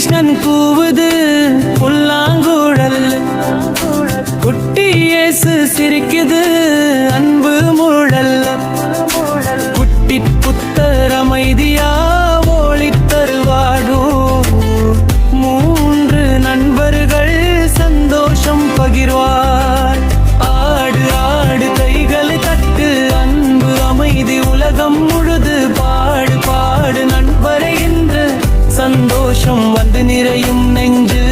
கிருஷ்ணன் கூவுது புல்லாங்குழல், குட்டி இயேசு சிரிக்குது அன்பு முழல், குட்டி புத்தர் அமைதியா ஓளித் தருவாடும், மூன்று நண்பர்கள் சந்தோஷம் பகிர்வார். ஆடு ஆடு கைகளை தட்டு அன்பு அமைதி உலகம் முழுது பாடு பாடு நண்பரை என்று சந்தோஷம் வந்து நிறையும் நெஞ்சு.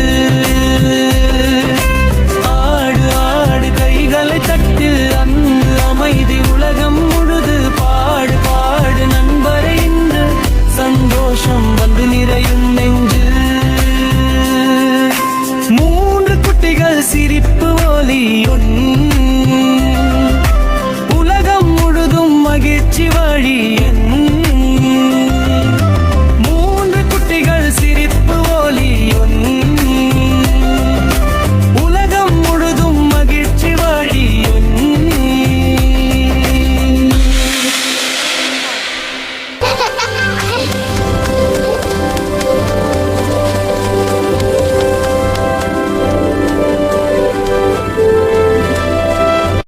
ஆடு ஆடு கைகளை தட்டு அன்பு அமைதி உலகம் முழுது பாடு பாடு நண்பரை என்று சந்தோஷம் வந்து நிறையும் நெஞ்சு. மூன்று குட்டிகள் சிரிப்பு ஒலியுடன் உலகம் முழுதும் மகிழ்ச்சி வழி.